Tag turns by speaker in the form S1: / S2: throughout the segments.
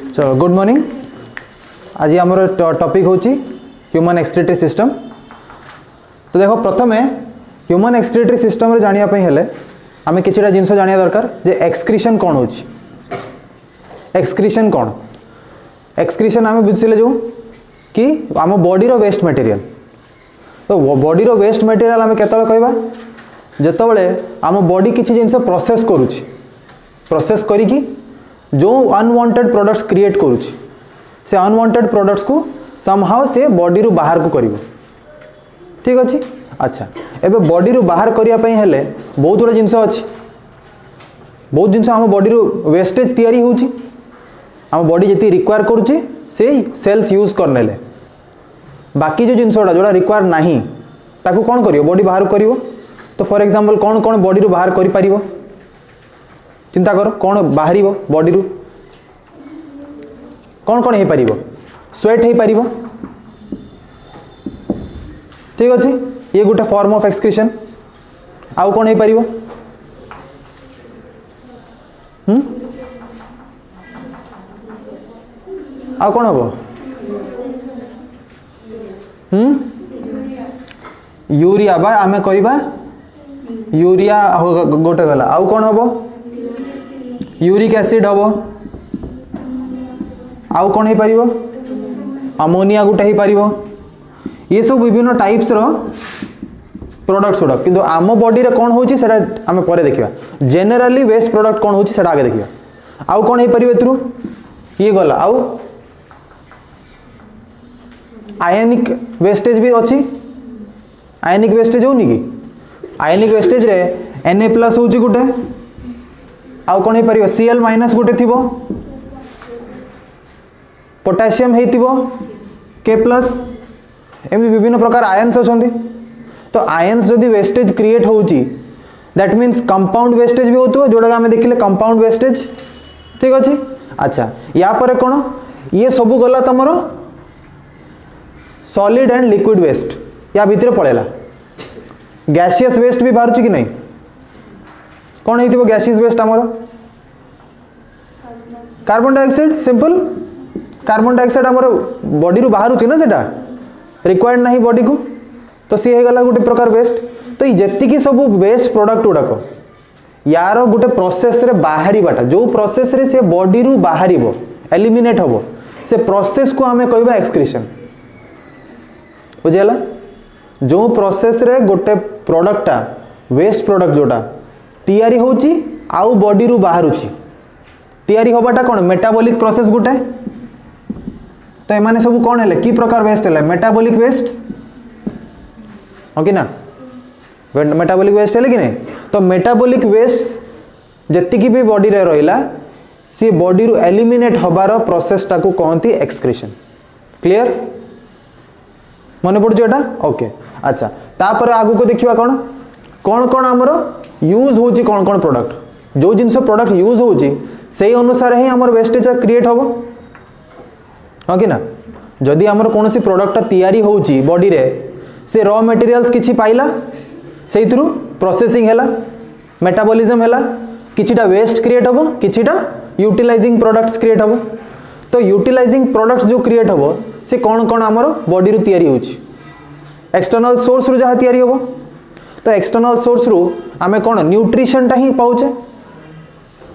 S1: चलो good morning. आज आमर टॉपिक होची ह्यूमन एक्सक्रीटरी सिस्टम। तो देखो प्रथम ह्यूमन एक्सक्रीटरी सिस्टम रे जानिया पई हेले आमे किछटा जिंस जानिया दरकार जे एक्सक्रीशन कोन होची। एक्सक्रीशन कोन? एक्सक्रीशन आमे बुझिले जो कि आम बॉडी रो वेस्ट मटेरियल। तो बॉडी रो वेस्ट मटेरियल आमे केतले कहबा जेतबेले आम बॉडी किछि जिंस प्रोसेस करूची, प्रोसेस करी कि जो अनवांटेड प्रोडक्ट्स क्रिएट करूची से अनवांटेड प्रोडक्ट्स को समहाउ से बॉडी रू बाहर को करिवो। ठीक अछि। अच्छा एबे बॉडी रू बाहर करिया पई हेले बहुत गुडा जिंस अछि, बहुत जिंस आम बॉडी रू वेस्टेज तयारी होची। आम बॉडी जति रिक्वायर करूची से सेल्स यूज करनेले बाकी जो जिंस जोड़ा रिक्वायर नहीं ताकू कौन करियो बॉडी बाहर करिवो। तो फॉर एग्जांपल कौन कौन बॉडी रू बाहर करि परिवो चिंता कर। कौन बाहर बॉडी रू कौन कौन हो पारिबो? स्वेट हो पारिबो। ठीक अच्छे, ये गोटे फॉर्म ऑफ एक्सक्रीशन। आउ कौन हो पारिबो? आउ कौन हबो? यूरिया बा आमे करिबा यूरिया गोटे गला। आउ कौन हबो? यूरिक एसिड हबो। आउ कौन हो पारिबो? अमोनिया गोटे हो पारिबो। ये सब विभिन्न टाइप्स रो प्रोडक्ट्स गुड़ा किंतु आम बॉडी रे कौन होची सेटा आमे परे देखिबा। जनरली वेस्ट प्रोडक्ट कौन होची सेटा आगे देखिबा। आउ कौन हो पारिबो एथरू? ये गला। आउ आयनिक वेस्टेज भी अच्छी। आयनिक वेस्टेज होनी कि आयनिक वेस्टेज रे Na+ होची गुटे। आउ कौन हो पारिबो? Cl- गुटे थिबो। Potassium हेतिबो K+। एमि विभिन्न प्रकार आयन्स अछंती। तो आयन्स जदि वेस्टेज क्रिएट होची दैट मीन्स कंपाउंड वेस्टेज भी होतो जोडा हमें देखिले कंपाउंड वेस्टेज। ठीक अछि। अच्छा या परे कोन ये सब गला तमरो सॉलिड एंड लिक्विड वेस्ट या भीतर पळेला। गैसियस वेस्ट भी बाहर कि नहीं? कौन हेतिबो गैसियस वेस्ट हमरो? Carbon dioxide. Simple carbon dioxide हमरो बॉडी रू बाहर ना सेटा रिक्वायर्ड नहीं बॉडी को। तो सी हे गला गोटे प्रकार वेस्ट। तो ये जति सब वेस्ट प्रोडक्ट गुड़ाक यार गोटे प्रोसेस रे बाहरी बाटा जो प्रोसेस रे से बॉडी रू बाहरिबो एलिमिनेट हबो से प्रोसेस को हमें कहबा एक्सक्रीशन। बुझेला? जो प्रोसेस रे गोटे प्रोडक्टा वेस्ट प्रोडक्ट जोटा तैयारी होची आउ बॉडी रू बाहरुची तैयारी होबाटा कोन मेटाबॉलिक प्रोसेस गुटे। तो एमाने सब कौन है कि प्रकार वेस्ट है? मेटाबॉलिक वेस्ट हो कि ना? मेटाबॉलिक वेस्ट है कि नहीं? तो मेटाबॉलिक वेस्ट जति भी बॉडी रे रहिला सी बॉडी रू एलिमिनेट हबार प्रोसेस टाकू कहती एक्सक्रीशन। क्लियर? मन पड़छ एटा? ओके। अच्छा तापर आगु को देखिबा कोन कौन कौन आमर यूज होची कौन कौन प्रोडक्ट जो जिनस प्रोडक्ट यूज होची से अनुसार ही आमर वेस्टेज क्रिएट होबो। हाँ कि ना? जदि आमर कौन सी प्रोडक्ट तैयारी होची बॉडी रे से रॉ मटेरियल्स किछि पाइला से थ्रू प्रोसेसिंग हैला मेटाबॉलिज्म हैला किछिटा वेस्ट क्रिएट होबो किछिटा यूटिलाइजिंग प्रोडक्ट्स क्रिएट होबो। तो यूटिलाइजिंग प्रोडक्ट्स जो क्रिएट होबो से कौन कौन आमर बॉडी रू तैयारी होची एक्सटर्नल सोर्स रू जहा तैयारी होबो। तो एक्सटर्नल सोर्स रू आमे कौन न्यूट्रिशन टा ही पाउचे।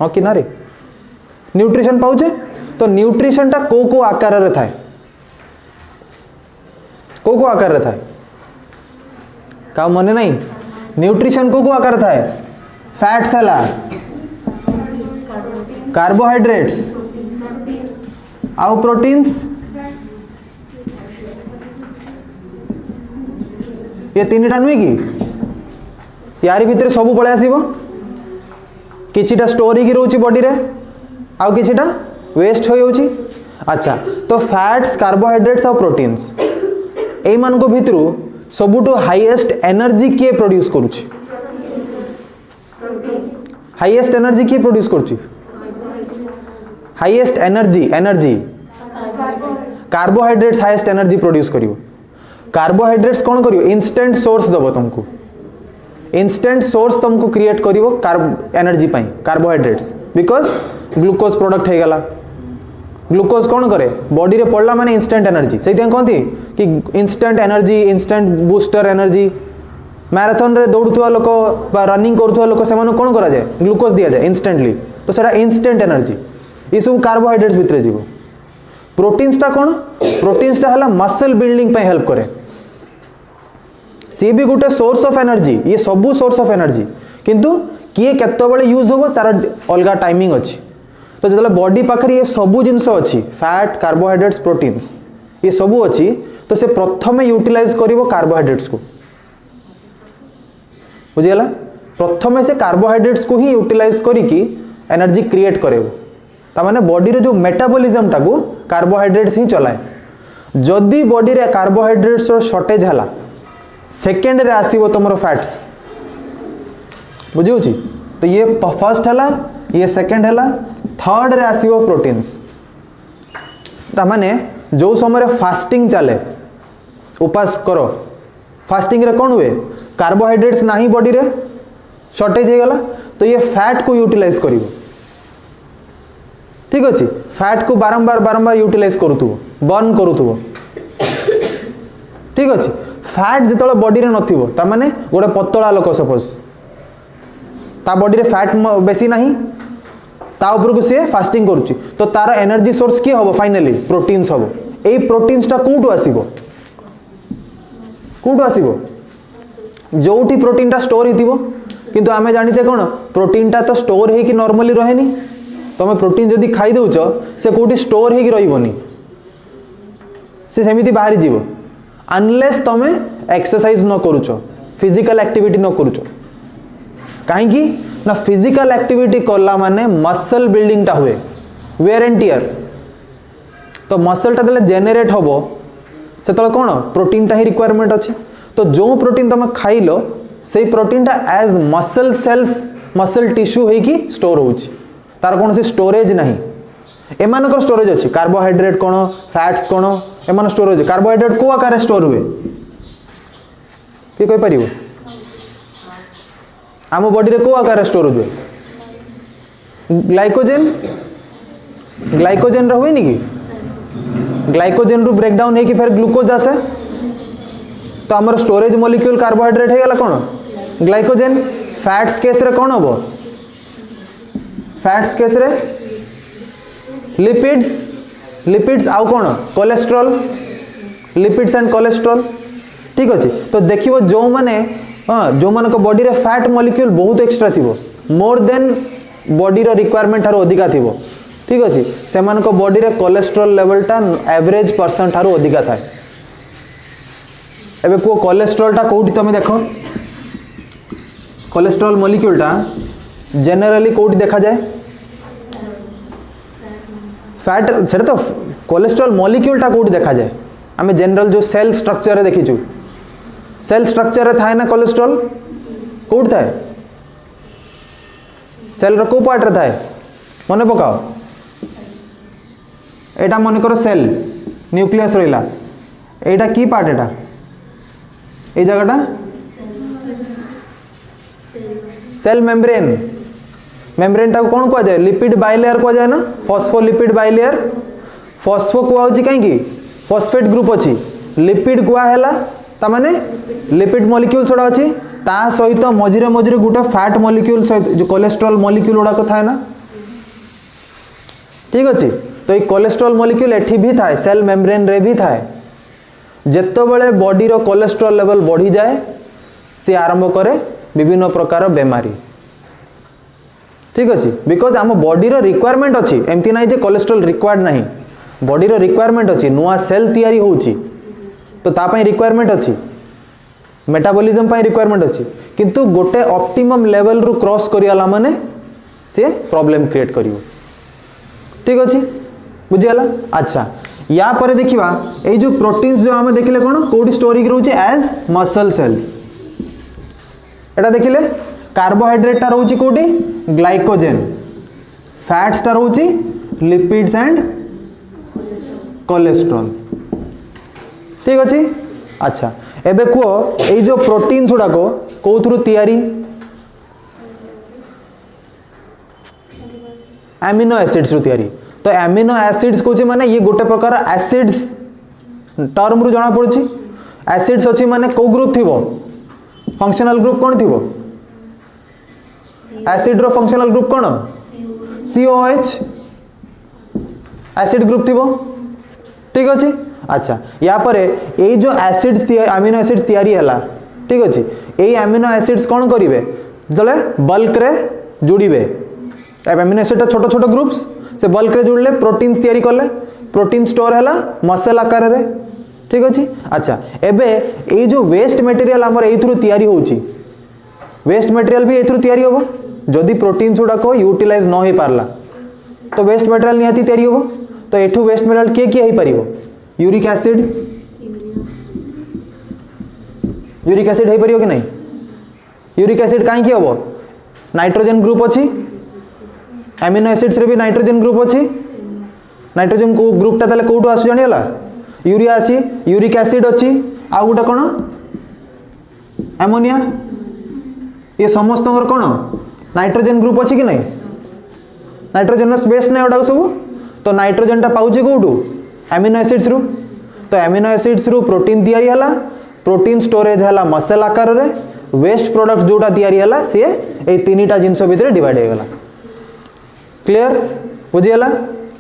S1: हाँ कि ना रे? न्यूट्रिशन पाउचे। तो न्यूट्रिशन टा को आकार रे थाए? को आकार रे थाए? का मने नहीं? न्यूट्रिशन को आकार थाए? फैट्स हैला कार्बोहाइड्रेट्स आउ प्रोटीन्स। ये तीनटा नुई कि यारी भितर सब पळे आसीबो किछिटा स्टोर ही रोची बॉडी रे आउ किछिटा वेस्ट हो जाउची। अच्छा तो फैट्स कार्बोहाइड्रेट्स और प्रोटीन्स एई मान को भितरु सबुटो हाईएस्ट एनर्जी किए प्रोड्यूस करूची? हाईएस्ट एनर्जी किए प्रोड्यूस करूची? Highest energy carbohydrates highest energy produce करिवो। कार्बोहाइड्रेट्स कौन करिवो? इंस्टेंट सोर्स दबो तुमको। इंस्टेंट सोर्स तुमको क्रिएट करिवो एनर्जी पाई कार्बोहाइड्रेट्स बिकॉज ग्लूकोज प्रोडक्ट है गला। ग्लूकोज कौन करे बॉडी रे पड़ला माने इंस्टेंट एनर्जी से कहती कि instant energy instant booster energy marathon रे दौड़ुवा लोक बा रनिंग करुवा लोक से कौन करा जाए ग्लूकोज दिया जाए इंस्टेंटली तो सेटा इंस्टेंट एनर्जी ये सब कार्बोहाइड्रेट्स भितर जीव प्रोटीन्स टा कौन प्रोटीन्स टा हला मसल बिल्डिंग पे हेल्प करे सी भी गोटे सोर्स ऑफ एनर्जी ये सबू सोर्स ऑफ एनर्जी किंतु किए केतबेले यूज हो तार अलग टाइमिंग अच्छी तो जो बॉडी पाखरे ये सबू जिनस अच्छी फैट कार्बोहाइड्रेट्स प्रोटीन्स ये सबू अच्छी तो से प्रथम यूटिलाइज करिवो कार्बोहाइड्रेट्स को बुझीगला प्रथम से कार्बोहाइड्रेट्स को ही यूटिलाइज करिकी एनर्जी क्रिएट करेबो तामाने बॉडी रे जो मेटाबॉलिज्म टाको कार्बोहाइड्रेट्स ही चलाए जदि बॉडी रे कार्बोहाइड्रेट्स रो शॉर्टेज हला सेकेंड रे आसीबो तमरो फैट्स बुझिउची तो ये फर्स्ट हला ये सेकेंड हला थर्ड रे आसीबो प्रोटीन्स तामाने जो समय फास्टिंग चले उपास करो फास्टिंग रे कौन हुए कार्बोहाइड्रेट्स नहीं बॉडी रे शॉर्टेज हो गला तो ये फैट को यूटिलाइज करिवो ठीक अच्छे फैट को बारंबार बारंबार यूटिलाइज करूथुवो बर्न करूथुवो ठीक अच्छे फैट जो बॉडी रे नथिवो ता माने गोटे पतला लोक सपोज ता बॉडी रे फैट बेसी नहीं ता ऊपर को से फास्टिंग करूची तो तार एनर्जी सोर्स की हबो फाइनली प्रोटीन्स हबो ए प्रोटीन्स टा कोठो आसीबो जोठी प्रोटीन टा स्टोर हितिबो किंतु आमे जानिचे कोन प्रोटीन टा तो स्टोर हे कि नॉर्मली रहेनी तमे प्रोटीन जदि खाई दउचो से कोठी स्टोर हे कि रहिबोनी से सेमिति बाहरी जीवो अनलेस तमे एक्सरसाइज न करूचो फिजिकल एक्टिविटी न करूचो काहे कि ना फिजिकल एक्टिविटी करला माने मसल बिल्डिंग टा हुए वेयर एंड टियर तो मसल टा देले जेनरेट होबो सेतले कोन प्रोटीन टा ही रिक्वायरमेंट अछि तो जो प्रोटीन तमे खाइलो से प्रोटीन टा as muscle cells muscle tissue हे कि स्टोर होउची तार कौन से स्टोरेज नहीं एमानकर स्टोरेज अच्छी कार्बोहाइड्रेट कौन फैट्स कौन एमान स्टोरेज कार्बोहाइड्रेट को आकार स्टोर हुए कि कोई परिबो आम बॉडी रे को आकार स्टोर हुए ग्लाइकोजेन रे हुए नी कि ग्लाइकोजेन रु ब्रेक डाउन हे कि फिर ग्लूकोज आसे तो हमर स्टोरेज मॉलिक्यूल कार्बोहाइड्रेट हे गला कौन ग्लाइकोजेन फैट्स केस रे कौन हबो फैट्स केस रे लिपिड्स आउ कौन कोलेस्ट्रॉल लिपिड्स एंड कोलेस्ट्रॉल ठीक अच्छे तो देखियो जो माने जो मान को बॉडी रे फैट मॉलिक्यूल बहुत एक्स्ट्रा थिबो मोर देन बॉडी रो रिक्वायरमेंट थारो अधिका थिबो ठीक अच्छे से मान को बॉडी रे कोलेस्ट्रॉल लेवल टा एवरेज पर्सन थारो अधिका थाए एबे को कोलेस्ट्रॉल टा कोठी तमे देखो कोलेस्ट्रॉल मॉलिक्यूल टा जनरली कोठी देखा जाए फैट सेटा तो कोलेस्ट्रॉल मॉलिक्यूल टा कोठी देखा जाए आमे जनरल जो सेल स्ट्रक्चर रे देखिछु सेल स्ट्रक्चर रे थाए ना कोलेस्ट्रॉल कोठी थाए सेल रो को पार्ट रे थाए मने पकाओ एटा मन करो सेल न्यूक्लियस रहिला एटा की पार्ट एटा ए जगहटा सेल मेम्ब्रेन मेम्ब्रेन टा कौन कह जाए लिपिड बाइलेयर कह जाए ना फॉस्फोलिपिड बाइलेयर फॉस्फो कुआउची काहे कि फॉस्फेट ग्रुप अछि लिपिड कुआ हैला ता माने लिपिड मॉलिक्यूल छोड़ा अछि ता सहित मझिरे मझिरे गुटे फैट मॉलिक्यूल सहित जो कोलेस्ट्रॉल मॉलिक्यूल उडा को थाए ना ठीक अछि तो ये कोलेस्ट्रॉल मॉलिक्यूल एठी भी थाए सेल मेम्ब्रेन रे भी थाए जेतो बेले बॉडी रो कोलेस्ट्रॉल लेवल बढ़ी जाए से आरंभ करे विभिन्न प्रकार बेमारी ठीक अच्छे बिकॉज आम बॉडी रो रिक्वायरमेंट अच्छी एमती ना जे कोलेस्ट्रॉल रिक्वायर्ड नहीं बॉडी रो रिक्वायरमेंट अच्छी नुआ सेल तैयारी होउची तो ता पई रिक्वायरमेंट अच्छी मेटाबॉलिज्म पई रिक्वायरमेंट अच्छी किंतु गोटे ऑप्टिमम लेवल रु क्रॉस करियाला माने से प्रॉब्लम क्रिएट करियो ठीक अच्छे बुझियाला अच्छा या पर देखिबा ए जो प्रोटीन्स जो हम देखिले कोन कोडी स्टोरिंग रहउची एज मसल सेल्स एटा देखिले कार्बोहाइड्रेट टा रहउची कोडी ग्लाइकोजेन फैट्स टा रहउची लिपिड्स एंड कोलेस्ट्रॉल ठीक अछि अच्छा एबे को ए जो प्रोटीन्स उडा को कोथुरु तयारी अमीनो एसिड्स रु तयारी तो एमिनो एसिड्स कहूँ माने ये गोटे प्रकार एसिड्स टर्म रु जना पड़ी एसिड्स अच्छी माने को ग्रुप थी फंक्शनल ग्रुप कौन थी एसिड रो फंक्शनल ग्रुप कौन COH एसिड ग्रुप थी ठीक अच्छे। अच्छा या पर ये जो एसिड्स अमीनो एसिड्स तैयारी है ठीक अच्छे ये अमीनो एसिड्स कौन करेंगे जले बल्क रे जुड़े अमीनो एसिड छोट छोट ग्रुप्स से बल्क रे जुड़ले प्रोटीन्स तैयारी कले प्रोटीन स्टोर है मसल आकार रे ठीक अच्छे। अच्छा एबे ये जो वेस्ट मटेरियल आमर एथुरु तैयारी होउची वेस्ट मटेरियल भी एथुरु तैयारी होबो जदि प्रोटीन्स गुड़ाक यूटिलाइज न हो पारला तो वेस्ट मटेरियल निहाती तैयारी होबो तो एठू वेस्ट मटेरियल किए किए हो पारिबो यूरिक एसिड हो पारिबो कि नहीं यूरिक एसिड काहे की होबो नाइट्रोजन ग्रुप अछि अमीनो एसिड्स रे भी नाइट्रोजन ग्रुप अछि नाइट्रोजन को ग्रुपटा ताले कोठू आसु जानिला यूरिया अछि यूरिक एसिड अछि आ गोटे कोन एमोनिया ये समस्त कोन नाइट्रोजन ग्रुप अछि कि नहीं नाइट्रोजनस बेस नै ओडा सब तो नाइट्रोजन टा पाउछि कोठू अमीनो एसिड्स रु तो अमीनो एसिड्स रु प्रोटीन तैयारी हला प्रोटीन स्टोरेज हला मसल आकार रे वेस्ट प्रोडक्ट जोटा तैयारी हला से ए तीनटा जिंस भितर डिवाइड हो गला क्लियर बुझी हला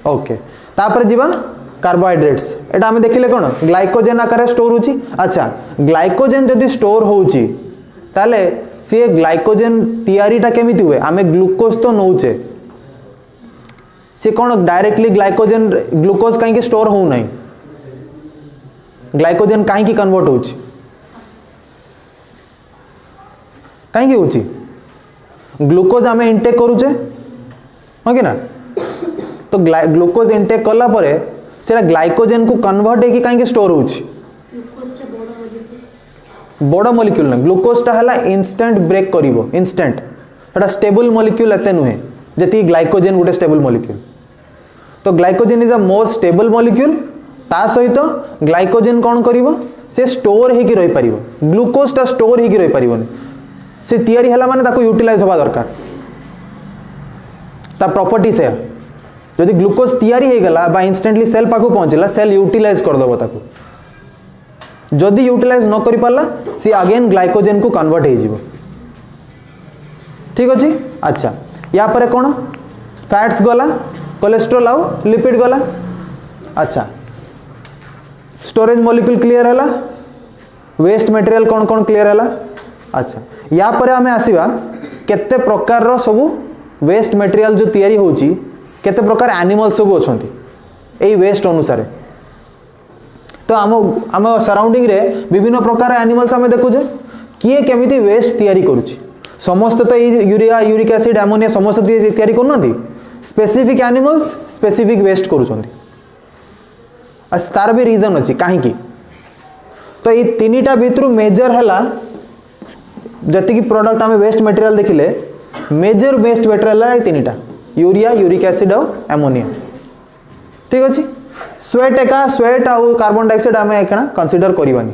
S1: ओके तापर जीवा कार्बोहाइड्रेट्स एटा हमें देखिले कोन ग्लाइकोजेन आकार स्टोर होची। अच्छा ग्लाइकोजेन जदि स्टोर होची ताले से ग्लाइकोजेन तैयारीटा केमिति हुए आमे ग्लूकोज तो नौचे से कौन डायरेक्टली ग्लाइकोजेन ग्लूकोज कहीं स्टोर हो नहीं ग्लाइकोजेन कहीं कन्वर्ट हो कहीं ग्लूकोज आम इनटेक करुचे हाँ कि ना तो ग्लूकोज इनटेक कला परे सेरा ग्लाइकोजेन को कन्वर्ट होगी कहीं स्टोर हो बड़ मॉलिक्यूल ना ग्लूकोज है इंस्टेंट ब्रेक करिवो इंस्टेंट एटा स्टेबल मॉलिक्यूल एते नुहे जति ग्लाइकोजेन गोटे स्टेबल मॉलिक्यूल तो glycogen is a more stable molecule ता सहित ग्लाइकोजेन कौन करिवो से स्टोर हेकी रही पारिवो ग्लूकोज टा स्टोर हेकी रही पारिवोनी से तैयारी हला माने ताको यूटिलाइज होबा दरकार ता प्रॉपर्टी से जदि ग्लूकोज तैयारी हे गला बा इंस्टेंटली सेल पाखु पहुंचला सेल यूटिलाइज कर दबो ताको जदि यूटिलाइज न करि पारला सी अगेन ग्लाइकोजेन को कन्वर्ट हे जिवो ठीक अछि। अच्छा या पर कोन फैट्स गला कोलेस्ट्रॉल आउ लिपिड गला। अच्छा स्टोरेज मॉलिक्यूल क्लियर है वेस्ट मटेरियल कौन कौन क्लियर है। अच्छा या पर आमे आसीबा केते प्रकार रो सबु वेस्ट मटेरियल जो तैयारी होची केते प्रकार एनिमल सबु अछंती एई वेस्ट अनुसार तो आम सराउंडिंग रे विभिन्न प्रकार एनिमल्स आमे देखुजे किए केमिति वेस्ट तैयारी करूची समस्त तो यूरिया यूरिक एसिड एमोनिया समस्त तैयारी करनती स्पेसिफिक एनिमल्स स्पेसिफिक वेस्ट करूचंती तार भी रीजन अच्छी कहीं तो ये तीनटा भितर मेजर है जी प्रोडक्ट आम वेस्ट मटेरियल देखिले मेजर वेस्ट मटेरियल है तीनटा यूरिया यूरिक एसिड और एमोनिया ठीक अच्छे। स्वेट एका स्वेट आउ कार्बन डाइऑक्साइड आम एक कंसीडर करवानी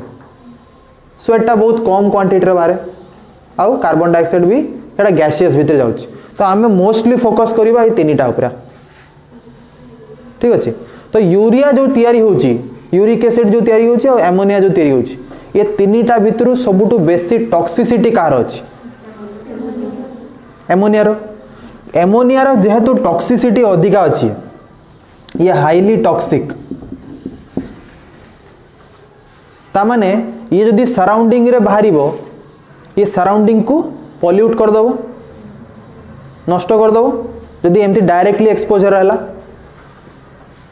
S1: स्वेटा बहुत कम क्वांटिटी रे बाहर आउ कार्बन डाइऑक्साइड भी एटा गैसियस भितर जाउची तो आम मोस्टली फोकस करवा ये तीनटा ऊपर ठीक अच्छे। तो यूरिया जो तैयारी होची यूरिक एसिड जो तैयारी होची और एमोनिया जो तैयारी होची ये तीनटा भितर सबुठु बेसी टॉक्सिसिटी कार अछि एमोनिया रो जेहेतु टॉक्सिसिटी अधिका अछि ये हाईली टॉक्सिक ता माने ये जदि सराउंडिंग रे बाहरिबो ये सराउंडिंग को पॉल्यूट कर दबो नष्ट कर दबो जदि एमती डायरेक्टली एक्सपोजर रहला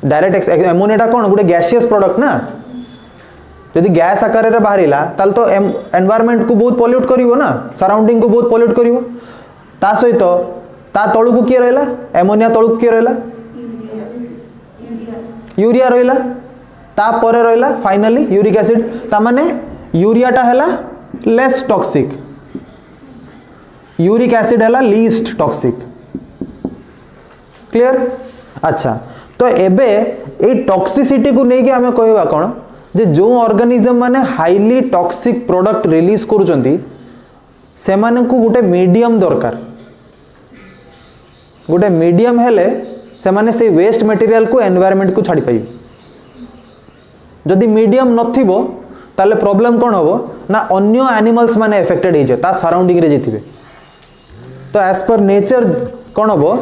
S1: डायरेक्ट एमोनिया कौन गोटे गैसियस प्रोडक्ट ना यदि गैस आकार रे बाहरिला ताल तो एनवायरनमेंट को बहुत पॉल्यूट करिवो ना सराउंडिंग को बहुत पॉल्यूट करिवो ता सहित ता तळु को किए रहला एमोनिया तळु को किए रहला यूरिया रहला ता परे रहला फाइनली यूरिक एसिड ता माने यूरिया टा हला लेस टॉक्सिक यूरिक एसिड हला लीस्ट टॉक्सिक क्लियर। अच्छा तो एबे ए टॉक्सिसिटी को लेके हमें कहवा कौन जे जो ऑर्गेनिज्म माने हाईली टॉक्सिक प्रोडक्ट रिलीज करूचंती से माने को गोटे मीडियम दरकार गोटे मीडियम हेले से माने से वेस्ट मटेरियल को एनवायरनमेंट को छाड़ी पाइबे। जदि मीडियम नथिबो ताले प्रॉब्लम कौन होबो ना अन्य एनिमल्स माने एफेक्टेड हो ता सराउंडिंग रे जेथिबे। तो एज पर नेचर कौन होबो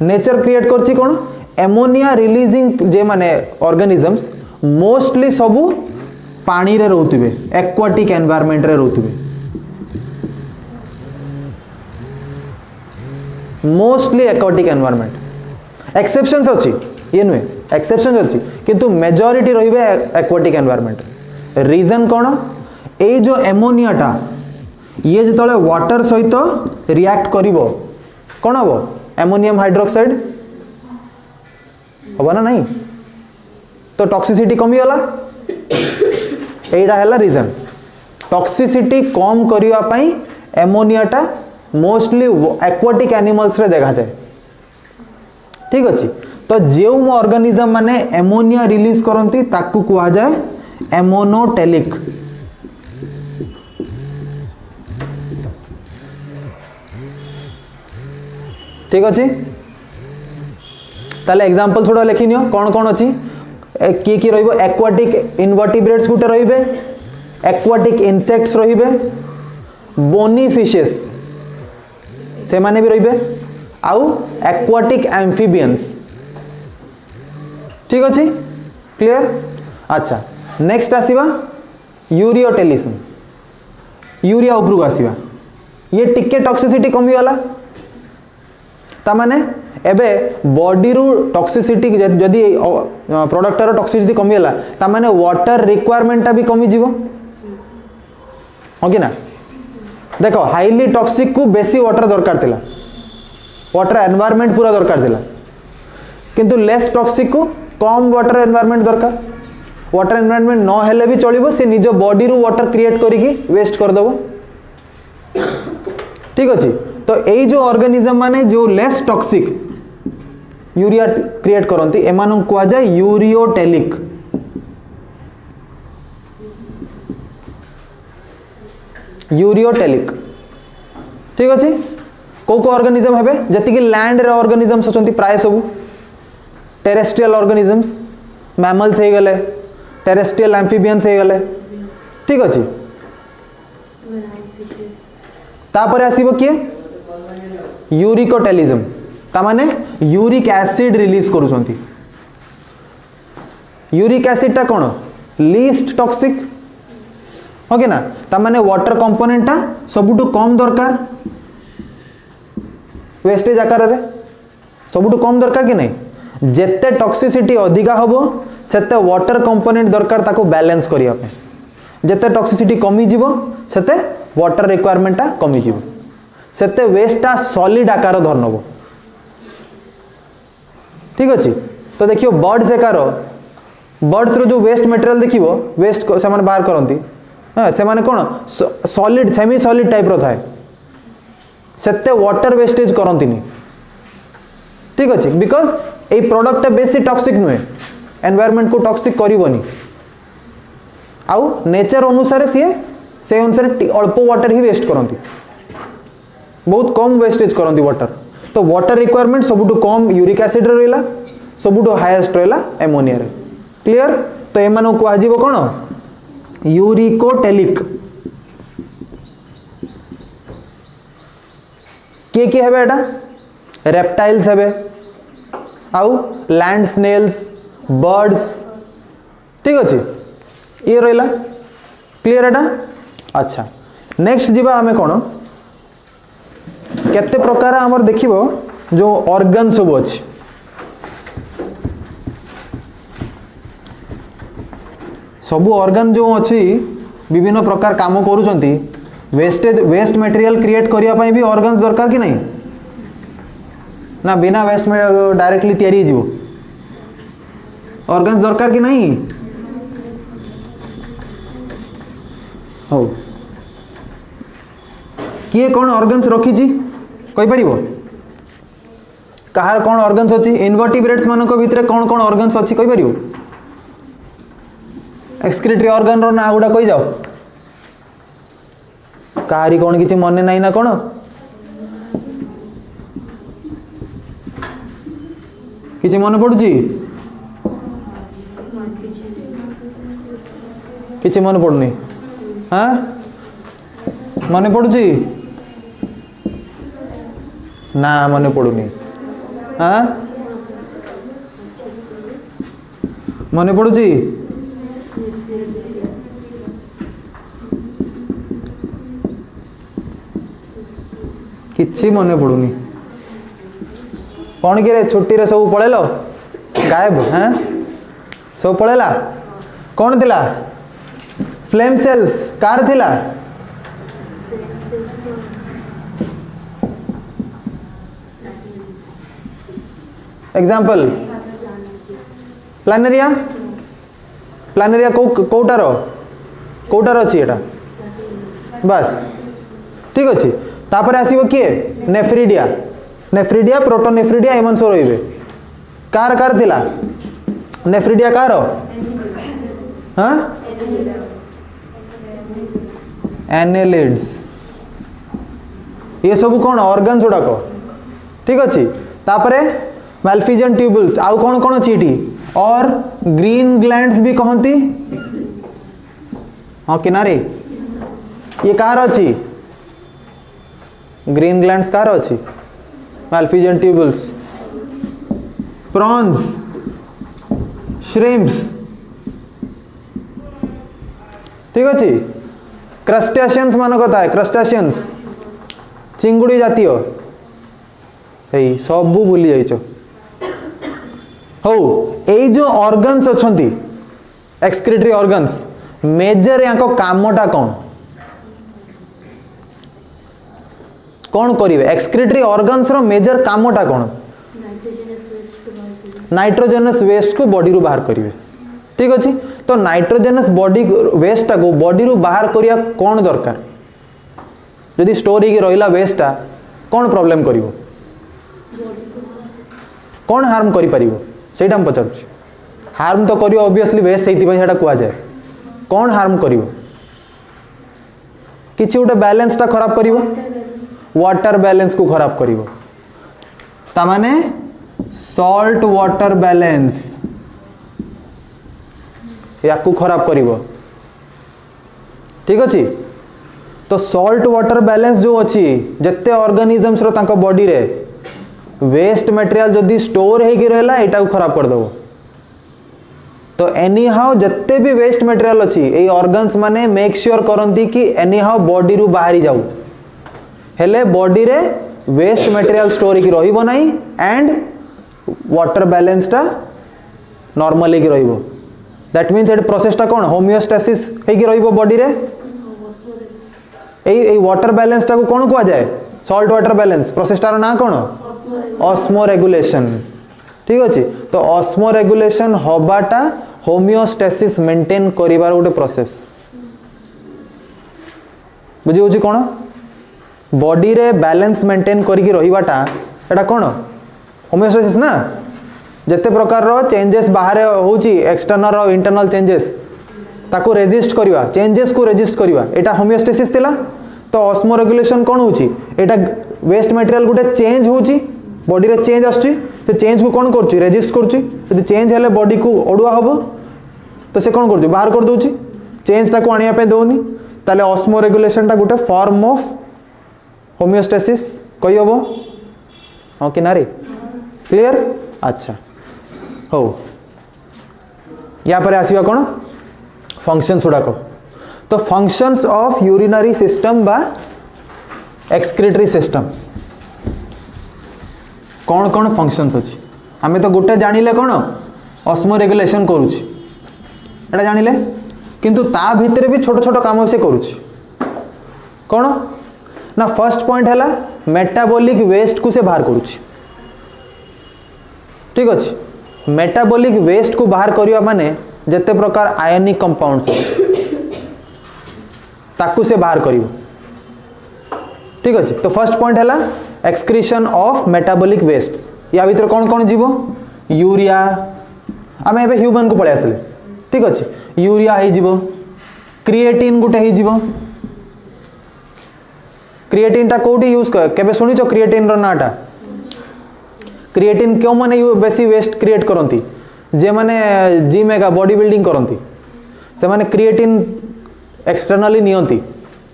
S1: नेचर क्रिएट करछि कौन एमोनिया रिलीजिंग जे माने ऑर्गेनिजम्स मोस्टली सबू पानी रे रहउथिबे एक्वाटिक एनवायरनमेंट रे रहउथिबे। मोस्टली एक्वाटिक एनवायरनमेंट एक्सेप्शंस अछि ये नुहे एक्सेप्शंस अछि किंतु मेजॉरिटी रहिबे एक्वाटिक एनवायरनमेंट। रीजन कौन ए जो एमोनियाटा ये जो वाटर सहित रिएक्ट करिवो कौन हबो एमोनियम हाइड्रोक्साइड हबो ना नहीं तो टॉक्सिसिटी कमी होला एटा हैला रीजन। टॉक्सिसिटी कम करिवा पई एमोनियाटा मोस्टली एक्वाटिक एनिमल्स रे देखा जाए। ठीक अछि तो जो ऑर्गेनिज्म माने एमोनिया रिलीज करंती ताकू कुआ जाए एमोनोटेलिक। ठीक अच्छे ताले एग्जांपल थोड़ा लिखि नियो कौन कौन अच्छी किए रहिबो एक्वाटिक इनवर्टिब्रेट्स गुटे रहिबे एक्वाटिक इंसेक्ट्स रहिबे बोनी फिशेस से माने भी रहिबे आउ एक्वाटिक एम्फिबियंस। ठीक अच्छे क्लियर। अच्छा नेक्स्ट आसीबा यूरियोटेलिज्म यूरिया उपरु आसीबा ये टिके टॉक्सिसिटी कमी वाला ता माने एबे बॉडी रु टॉक्सिसिटी जदी प्रोडक्ट रो टॉक्सिसिटी कमी वाला ता माने वाटर रिक्वायरमेंट ता भी कमी जीवो हो कि ना। देखो हाईली टॉक्सिक को बेसी वाटर दरकार थिला वाटर एनवायरनमेंट पूरा दरकार थिला किंतु लेस टॉक्सिक को कम वाटर एनवायरनमेंट दरकार। वाटर एनवायरनमेंट न हेले भी चलिबो से निजो बॉडी रु वाटर क्रिएट करिकी वेस्ट कर देबो। ठीक अछि तो एई जो ऑर्गेनिज्म माने जो लेस टॉक्सिक यूरिया क्रिएट करंती एमानु कुआ जाय यूरियोटेलिक। यूरियोटेलिक ठीक अछि को ऑर्गेनिज्म हेबे जति कि लैंड रे ऑर्गेनिजम्स अछंती प्राय सब टेरेस्ट्रियल ऑर्गेनिजम्स मैमल्स हे गले टेरेस्ट्रियल एम्फिबियंस हे गले। ठीक अछि तापर आसीबो किए यूरिकोटेलिज्म ता माने यूरिक एसिड रिलीज करूछंती। यूरिक एसिड ता कोन लीस्ट टॉक्सिक हो कि ना ता माने वाटर कंपोनेंट ता सबुटु कम दरकार वेस्टेज आकार रे सबुटु कम दरकार कि नहीं जेते टॉक्सिसिटी अधिका होबो सेते वाटर कंपोनेंट दरकार ताको बैलेंस करिया पे जेते टॉक्सिसिटी कमी जीवो सेते वाटर रिक्वायरमेंट ता कमी जीवो सेते वेस्ट ता सॉलिड आकार धरनबो। ठीक अछि तो देखियो बर्ड्स एकार बर्ड्स रो जो वेस्ट मटेरियल देखिबो वेस्ट से माने बाहर करंती हां से माने कोन सॉलिड सेमी सॉलिड टाइप रो थाए सेते वाटर वेस्टेज करंतीनी। ठीक अछि बिकॉज़ ए प्रोडक्ट बेसी टॉक्सिक नुहे एनवायरनमेंट को टॉक्सिक करिवनी आउ नेचर अनुसार से अनुसार अल्प वाटर ही वेस्ट करंती बहुत कम वेस्टेज करंती वाटर। तो वाटर रिक्वायरमेंट सबुटु कम यूरिक एसिड रे रहला सबुटु हाईएस्ट रहला एमोनिया रे। क्लियर तो एमानो को आजीबो कोन यूरिकोटेलिक। के हेबे एटा रेप्टाइल्स हेबे आउ लैंड स्नेल्स बर्ड्स। ठीक अछि ये रहला क्लियर एटा। अच्छा नेक्स्ट जीवा आमे कोन केते प्रकार हमर देखिबो जो ऑर्गन सब अछि सबु ऑर्गन जो अछि विभिन्न प्रकार काम करूचंती वेस्ट मटेरियल क्रिएट करिया पई भी ऑर्गन्स दरकार कि नहीं ना बिना वेस्ट में डायरेक्टली तैयारी जीवो ऑर्गन्स दरकार कि नहीं हो किए कौन ऑर्गन्स रखी कही परिबो कहार कौन ऑर्गन्स अछि इनवर्टिब्रेट्स मानक भितरे कौन कौन ऑर्गन्स अछि कही परिबो एक्सक्रीटरी ऑर्गन रो ना गुडा कहि जाओ कहारी कौन किछि मने नाही ना कौन किसी मन पड़ुची किसी मन पड़ुनी हाँ मन पड़ुची ना मन पड़ुनी हाँ मन पड़ुची किसी मन पड़ुनी कौन कि छुट्टी रे सब पळेल गायब हाँ सब पळेला कौन थिला फ्लेम सेल्स कार थिला एग्जांपल प्लानेरिया प्लानेरिया कोटार अच्छी एटा बस ठीक अच्छे तापर आसीबो किए नेफ्रिडिया नेफ्रिडिया प्रोटोनेफ्रिडिया एमन सो रहिबे कार कार थिला नेफ्रिडिया कार हाँ एनेलिड्स ये सब कौन ऑर्गन्स गुड़ाक ठीक अच्छे तापरे मालफिजियन ट्यूबुल्स आउ कौन कौन अच्छी एटी और ग्रीन ग्लैंड्स भी कहती हाँ किनारे ये कार अच्छी ग्रीन ग्लैंड्स कार अच्छी मालफिजियन ट्यूबुल्स प्रॉन्स श्रिम्प्स ठीक अच्छे क्रस्टेशियंस मान कथा है क्रस्टेशियंस चिंगुड़ी जातीय यही सबू भूली जाइछ हो ये जो ऑर्गन्स अच्छी एक्सक्रीटरी ऑर्गन्स मेजर या कामटा कौन कौन करिवे एक्सक्रीटरी ऑर्गन्स रो मेजर कामटा कौन नाइट्रोजेनस वेस्ट को बॉडी रू बाहर करिवे ठीक अच्छे तो नाइट्रोजेनस बॉडी वेस्ट को बॉडी रू बाहर करिया कौन दरकार यदि स्टोर ही रहिला वेस्टा कौन प्रॉब्लम करिवो कौन हार्म करि परिवो सेटा हम पचारुछि हार्म तो करियो ऑब्वियसली वेस्ट सेति पय सेटा कुआ जाय कौन हार्म करिवो किछि उटे बैलेंस ता खराब करिवो वाटर बैलेंस को खराब करिवो ता माने सॉल्ट वाटर बैलेंस या को खराब करिवो ठीक अछि तो सॉल्ट वाटर बैलेंस जो अच्छी जत्ते ऑर्गेनिजम्स रो तांको बॉडी रे वेस्ट मटेरियल जदि स्टोर हेगी रहला एटा को खराब कर दबो तो एनी हाउ जत्ते भी वेस्ट मटेरियल अच्छी ए ऑर्गन्स माने मेक श्योर करंती कि एनी हाउ बॉडी रू बाहरी जाऊ हेले बॉडी रे वेस्ट मटेरियल स्टोर हेगी रहिबो नाही एंड वाटर बैलेंस टा नॉर्मल हेगी रहिबो दैट मीन्स एट प्रोसेस टा कोन होमियोस्टेसिस हेगी रहिबो बॉडी रे ए वाटर बैलेंस टा को कोन कुआ जाए सॉल्ट वाटर बैलेंस प्रोसेस टार ना कोन ऑस्मो रेगुलेशन ठीक अच्छे तो ऑस्मो रेगुलेशन हबाटा होमियोस्टेसिस मेंटेन करिवार गोटे प्रोसेस बुझी होची कोन बॉडी रे बैलेंस मेंटेन करिकी रहिबाटा एटा कोन होमियोस्टेसिस ना जते प्रकार रो चेंजेस बाहर होची एक्सटर्नल और इंटरनल चेंजेस ताको रेजिस्ट करिवा चेंजेस को रेजिस्ट करिवा एटा होमियोस्टेसिस थिला तो ऑस्मो रेगुलेशन कोन होची एटा वेस्ट मटेरियल गोटे चेंज होची बॉडी रे चेंज आछी तो चेंज को कोन करची रेजिस्ट करची यदि चेंज हेले बॉडी को ओडुआ हबो तो से कोन करची बाहर कर दोची चेंज ता को आनिया पे दोनी ताले ऑस्मो रेगुलेशन ता गोटे फॉर्म ऑफ होमियोस्टेसिस कहि हबो हां किनारे क्लियर अच्छा हो या पर आसीबा कोन फंक्शंस गुड़ाक तो फंक्शंस ऑफ यूरिनरी सिस्टम बा एक्सक्रीटरी सिस्टम कौन कौन फंक्शंस अच्छी आम तो गोटे जानिले कौन ऑस्मो रेगुलेशन करुच्ची एटा जानिले किंतु ता भितर भी छोट छोट काम से करुच्ची कौन ना फर्स्ट पॉइंट है मेटाबॉलिक वेस्ट को से बाहर करुच्ची ठीक अच्छे मेटाबॉलिक वेस्ट को बाहर करवा माने जते प्रकार आयनिक कंपाउंड्स ताकू से बाहर करिवो ठीक अच्छे तो फर्स्ट पॉइंट है एक्सक्रीशन ऑफ मेटाबॉलिक वेस्ट या भीतर कौन कौन जीवो यूरिया आम ए ह्यूमन को पलि आसले ठीक अच्छे यूरिया हो क्रिएटिन गोटे हो क्रिएटिन टा कोठी यूज कर केबे सुनिचो क्रिएटिन रो नाटा क्रिएटिन क्यों माने बेसी वेस्ट क्रिएट करती जे माने जिम एका बॉडी बिल्डिंग करती से माने क्रिएटिन एक्सटर्नली नियंती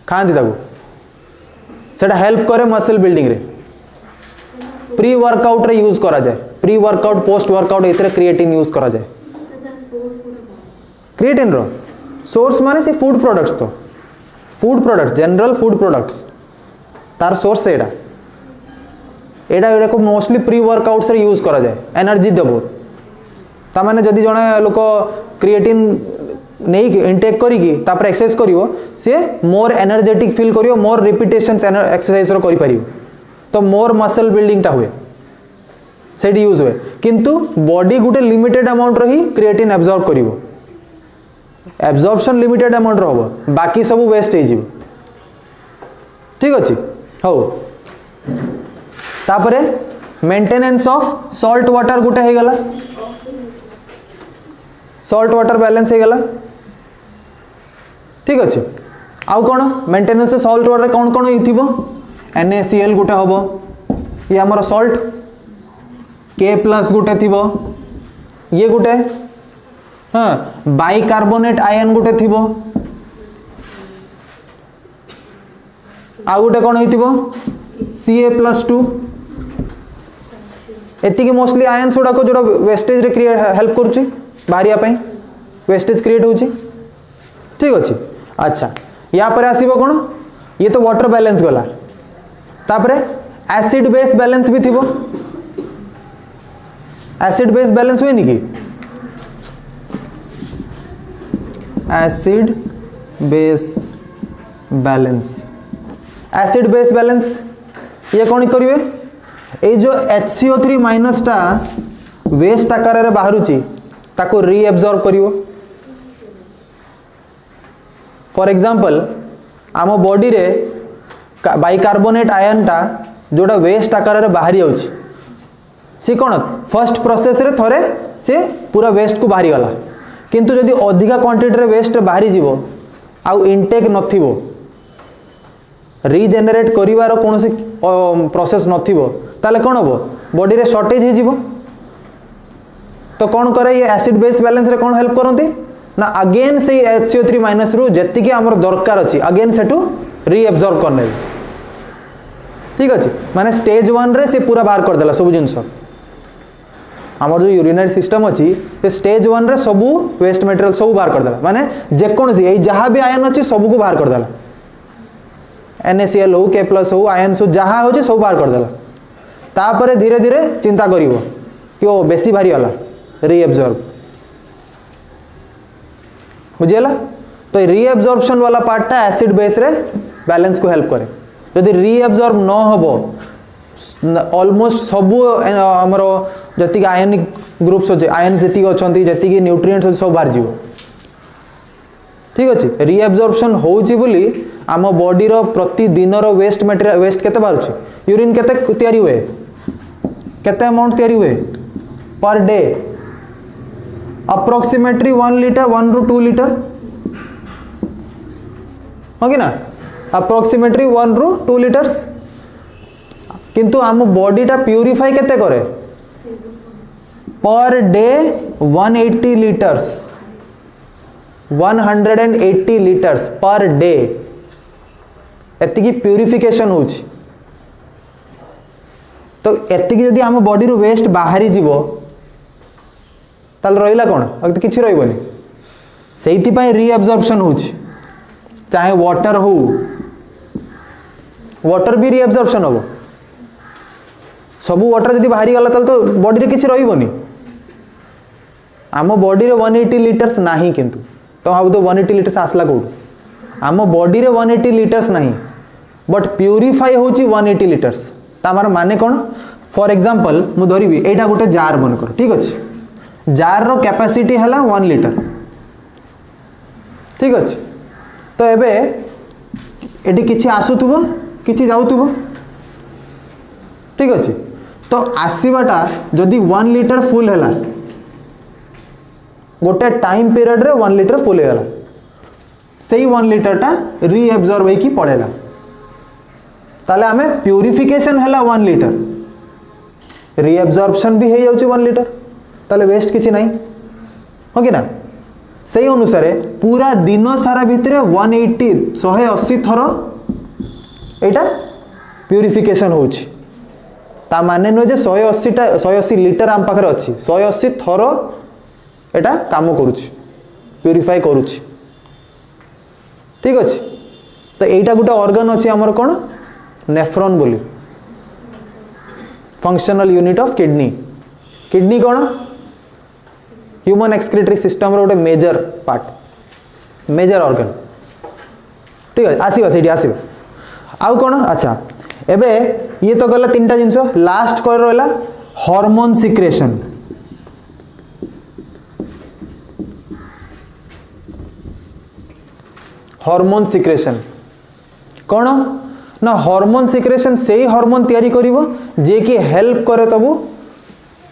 S1: खाती ताको सेटा हेल्प करे मसल बिल्डिंग रे प्री वर्कआउट रे यूज करा जाए प्री वर्कआउट पोस्ट वर्कआउट एतरे क्रिएटिन यूज करा जाए क्रिएटिन रो सोर्स माने से फूड प्रोडक्ट्स तो food products general food products तार सोर्स एडा एडा एडा को मोस्टली प्री वर्कआउट्स रे यूज करा जाए एनर्जी देबो ता माने जदी जणे लोक क्रिएटिन नहीं इनटेक करिकी तापर एक्सरसाइज करिवो से मोर एनर्जेटिक फील करिवो मोर रिपीटेशंस एक्सरसाइज रो करि परिवो तो मोर मसल बिल्डिंग टा हुए सेडी यूज हुए किंतु बॉडी गुटे लिमिटेड अमाउंट रो ही क्रिएटिन एब्जॉर्ब करिवो एब्जॉर्प्शन लिमिटेड अमाउंट रो होबो बाकी सब वेस्ट हे जिवो ठीक अछि हो तापरे मेंटेनेंस ऑफ सॉल्ट वाटर गुटे हे गला सॉल्ट वाटर बैलेंस हे गला ठीक अच्छे आउ कौन मेंटेनेंस सॉल्ट वाटर कौन कौन हो NaCl गुटे हम ये आमर सॉल्ट K+ गुटे थी ये गुटे हाँ बाइकार्बोनेट आयन गुटे थी आउ गुटे कौन हो Ca+2 एतिकी मोस्टली आयन्स गुड़ाक जो वेस्टेज रे क्रिएट हेल्प करुच्ची बाहरिया ପାଇଁ वेस्टेज क्रिएट होची ठीक अच्छे अच्छा या पर आसीबो कोन ये तो वाटर बैलेंस गला तापरे एसिड बेस बैलेंस भी थिबो एसिड बेस बैलेंस हुए नहीं कि acid base balance acid base balance ये कौन करिवे ए जो HCO3 माइनस टा वेस्ट आकार रे बाहरुची ताको रीएब्जॉर्ब करिवो फॉर एग्जांपल आम बॉडी रे बाइकार्बोनेट आयन टा जोड़ा वेस्ट आकार रे बाहरी आउची सी कौन फर्स्ट प्रोसेस रे थरे से पूरा वेस्ट को बाहरी गला किंतु जदि अधिका क्वांटिटी रे वेस्ट बाहरी जीवो आउ इनटेक नथिवो रीजेनरेट करिवार कोनोसी प्रोसेस नथिवो ताले कोन हबो बॉडी रे शॉर्टेज हे जीवो तो कौन करे ये एसिड बेस बैलेंस रे कौन हेल्प करती ना अगेन से HCO3 माइनस रु जेति की हमर दरकार अछि अगेन सेटू रीएब्जॉर्ब करने ठीक अछि माने स्टेज 1 रे से पूरा बाहर कर देला सब जिंस हमर जो यूरिनरी सिस्टम अछि से स्टेज 1 रे सब वेस्ट मटेरियल सब बाहर कर देला माने जे कोन सी ए जहां भी आयन अछि सब को बाहर कर देला NaCl हो K+ हो आयन हो जहां हो सब बाहर कर देला तापरे धीरे धीरे चिंता करिवो कि ओ बेसी भारी होला रीएब्जॉर्ब बुझेला तो रीएब्जॉर्प्शन वाला पार्टा एसिड बेस रे बैलेंस को हेल्प करे यदि रीएब्जॉर्ब न होबो ऑलमोस्ट सबु हमर जति आयनिक ग्रुप्स होचे आयन जति अछंती जति की न्यूट्रिएंट्स सब बाहर जीवो ठीक अछि रीएब्जॉर्प्शन होउची बोली आम बॉडी रो प्रति दिन रो वेस्ट मटेरियल वेस्ट केते बाहरुची यूरिन केते तयारी हुए केते अमाउंट तयारी हुए per day approximately 1 litre 1 to 2 litre होगी ना अप्रोक्सीमेटली 1 to 2 लीटर्स किंतु आम बॉडी टा प्यूरिफाई केते करे per day 180 litres 180 litres per day एतिकी प्यूरिफिकेशन होची तो एतिकी जदि आम बॉडी रो वेस्ट बाहरी जीवो ताल रहिला कोन अगत किछि रहिबोनी सेहिति पय रीएब्जॉर्प्शन होची चाहे वाटर हो वाटर भी रीएब्जॉर्प्शन होबो सबु वाटर जदि बाहरी गला ताल तो बॉडी रे किछि रहिबोनी आम बॉडी रे 180 लीटर्स नाही किंतु तो हाउ तो 180 लीटर्स आसला को आम बॉडी रे 180 लीटर्स नाही बट प्यूरिफाई होची 180 लीटर्स तामार माने कोन फॉर एग्जांपल मु धरिबी एटा गोटे जार मन कर ठीक अछि जार रो कैपेसिटी हला 1 लीटर ठीक अछि तो एबे एटी किछि आसुथुबो किछि जाउथुबो ठीक अछि तो आसीबाटा जदि 1 लीटर फुल हला गोटे टाइम पीरियड रे 1 लीटर फुल हेला सेही 1 लीटर टा रीएब्जॉर्ब होई की पड़ेला ताले हमें प्यूरिफिकेशन हला 1 लीटर रीअब्जॉर्प्शन भी हो जाउची 1 लीटर ताले वेस्ट किछि नाही हो कि ना सही अनुसार पूरा दिन सारा भितर 180 थर एटा प्यूरिफिकेशन होची ता माने न जे 180 लीटर आम पाखरे अछि 180 थर एटा काम करूची प्यूरिफाई करूची ठीक अछि तो एटा गुटे ऑर्गन अछि हमर कोन नेफ्रॉन बोली functional unit of kidney kidney कोन ह्यूमन एक्सक्रीटरी सिस्टम रो गोटे मेजर पार्ट मेजर ऑर्गन ठीक है आसीबा सेठी आसीबा आउ कोन अच्छा एबे ये तो गला तीनटा जिंस लास्ट कर रहला हार्मोन सिक्रेशन हार्मोन सिक्रेशन कौन ना हार्मोन सिक्रेशन से ही हार्मोन तैयारी करिवो जे कि हेल्प करे तबु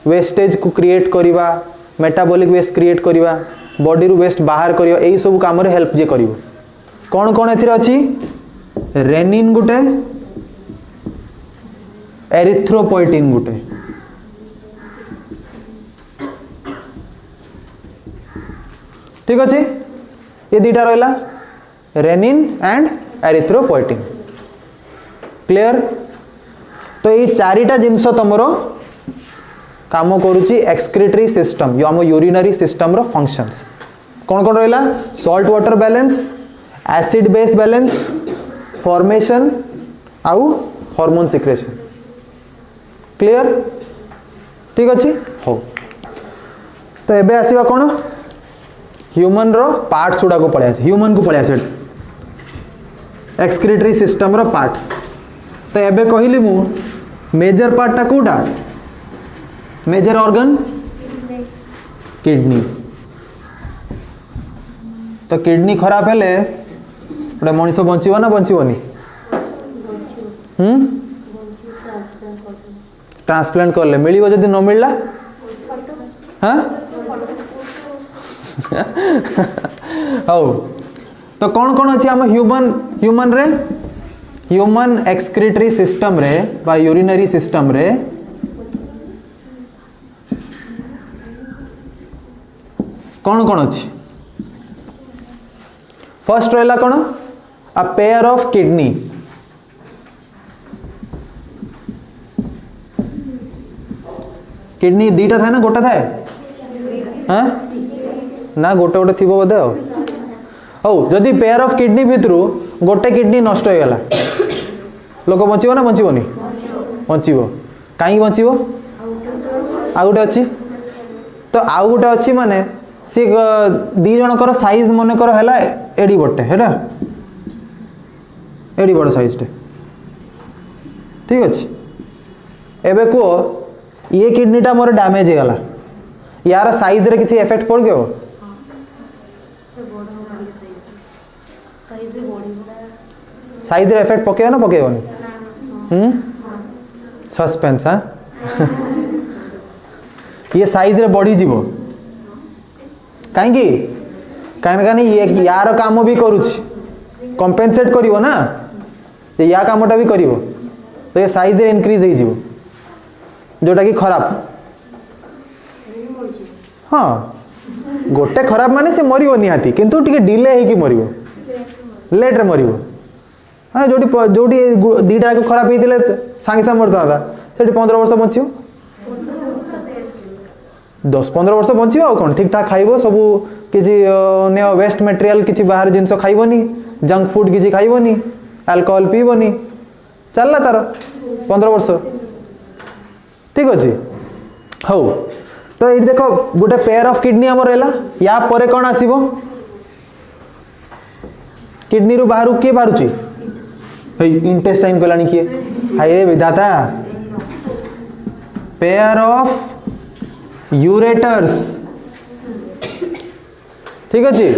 S1: वेस्टेज को क्रिएट करिवा मेटाबॉलिक वेस्ट क्रिएट करिवा बॉडी रू वेस्ट बाहर करिवा एई सब काम रे हेल्प जे करिवो कौन कौन एथिरे अछि रेनिन गुटे एरिथ्रोपोइटिन गुटे ठीक अछि ये दीटा रहला रेनिन एंड एरिथ्रोपोइटिन क्लियर तो ये चारिटा जिनस तमरो काम करूची एक्सक्रीटरी सिस्टम यो हम यूरिनरी सिस्टम रो फंक्शंस कौन कौन रहला salt water balance acid base balance formation आउ हार्मोन सिक्रेशन क्लियर ठीक अच्छी हो तो एबे आसीबा कौन ह्यूमन रो पार्ट्स गुड़ा को पड़े ह्यूमन को पड़े एक्सक्रीटरी सिस्टम रो पार्ट्स तो एबे कहली मु मेजर पार्ट टा कोडा मेजर ऑर्गन किडनी तो किडनी खराब हेले गोटे मनीष बंचीबो ना बंचीबोनी ट्रांसप्लांट करले मिलिबो जदि न मिलला हाँ हौ तो कौन कौन अच्छी आम ह्यूमन रे ह्यूमन एक्सक्रीटरी सिस्टम रे बा यूरिनरी सिस्टम रे कौन कौन अच्छी फर्स्ट रहला कौन a pair of kidney kidney दीटा था ना गोटा था हाँ ना गोटे गोटे थी बोधे हौ जदि पेयर ऑफ किडनी भितर गोटे किडनी नष्ट हो गला लोक बचीबो ना बचीबोनी बचीबो कहीं बचीबो आउ गोटे अच्छी तो आउ गोटे अच्छी माने सी दी जनकर साइज मन कर है एडी बड़टे है एडी बड़ साइज टे ठीक अच्छे एबे कह ये किडनीटा मोर डैमेज हो गला यार साइज रे किसी इफेक्ट पड़ गयो साइज रे इफेक्ट पकेबो ना पकेबोनी सस्पेंस हाँ ये साइज रे बढ़ी जीवो कहीं कहीं ये यार काम भी करुच्ची कंपेनसेट करिवो ना या कामटा भी करिवो तो ये साइज रे इंक्रीज हो जीवो जोटा कि खराब हाँ गोटे खराब माने से मरिवो निहाती किंतु टिके डिले है कि मरिवो लेट रे मरिवो हाँ जोटी जोटी दीटा को खराब होते सांगे सांगे मरता से 15 वर्ष बचिव 10-15 वर्ष बचिव आ कौन ठीक ठाक खाइबो सब किसी वेस्ट मटेरियल किसी बाहर जिनस खाइबनी जंक फूड किसी खाइबनी अल्कोहल पीबनी चलला तार 15 वर्ष ठीक अच्छे हौ तो ये देख गोटे पेयर ऑफ किडनी आम रहा या परे कौन आसीबो किडनी रू बाहर किए बाहरुची इंटेस्टाइन गलानी किए हाय रे विधाता पेयर ऑफ यूरेटर्स ठीक अच्छे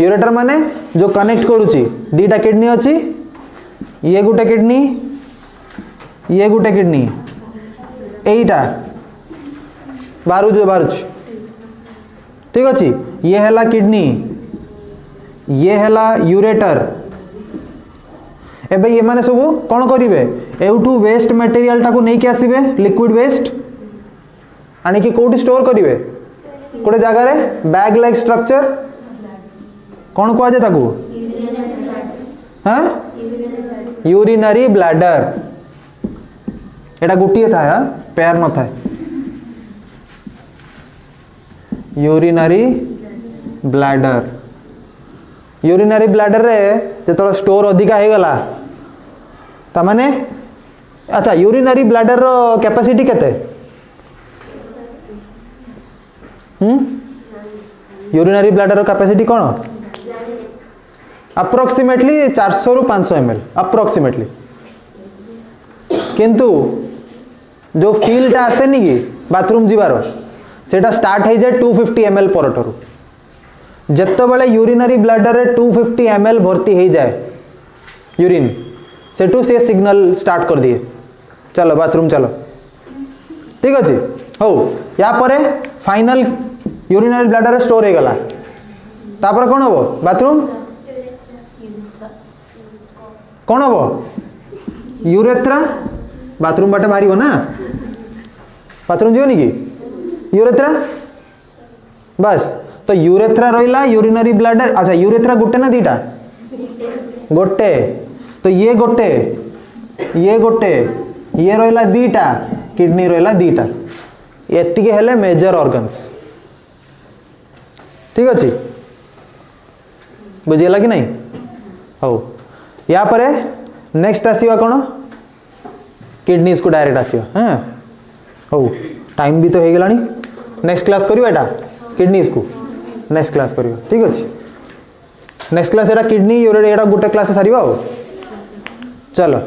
S1: यूरेटर माने जो कनेक्ट करुची दीटा किडनी अच्छी ये गोटे किडनी ये गोटे किडनी एटा बाहर जो बाहर ठीक अच्छे ये हैला किडनी ये हैला यूरेटर एबे ये माने सब कौन करिवे एउठू वेस्ट मटेरियल टाको नहीं के आसीबे लिक्विड वेस्ट आनी कि कोठी स्टोर करिवे कोटे जगह रे बैग लाइक स्ट्रक्चर कौन को आजे ताकू हाँ यूरिनरी ब्लैडर एटा गुटिए था हाँ पैर न था यूरिनरी ब्लैडर रे जो स्टोर अधिका हो गला ता माने अच्छा यूरिनरी ब्लैडर रो कैपेसिटी केते यूरिनरी ब्लैडर रो कैपेसिटी कौन अप्रोक्सीमेटली 400 रु 500 ml अप्रोक्सीमेटली किंतु जो फील टा आसे नी कि बाथरूम जीवार सेटा स्टार्ट हो जाए 250 ml परठरू जत्ते बेले यूरिनरी ब्लैडर रे 250 ml भर्ती हो जाए यूरिन सेटू से सिग्नल स्टार्ट कर दिए चलो बाथरूम चलो ठीक अच्छे हो या परे फाइनल यूरिनरी ब्लैडर स्टोर हो गला तापर कौन हम बाथरूम कौन हम यूरेथ्रा बाथरूम बाटे बाहर ना बाथरूम जीवनी कि यूरेथ्रा बस तो यूरेथ्रा रहा यूरिनरी ब्लैडर अच्छा यूरेथ्रा गोटे ना दीटा गोटे तो ये गोटे ये रहा दीटा किडनी रहा दीटा एति हेले मेजर ऑर्गन्स ठीक अच्छे बुझीगला कि नहीं हो या परे नेक्स्ट आसीबा कोन किडनीज को डायरेक्ट आसीबा हाँ हो टाइम भी तो हो गलानी नेक्स्ट क्लास करियो एटा किडनीज को नेक्स्ट क्लास करियो ठीक अच्छे नेक्स्ट क्लास एटा किडनी यूरिन एटा गोटे क्लास सारिबा हो चलो।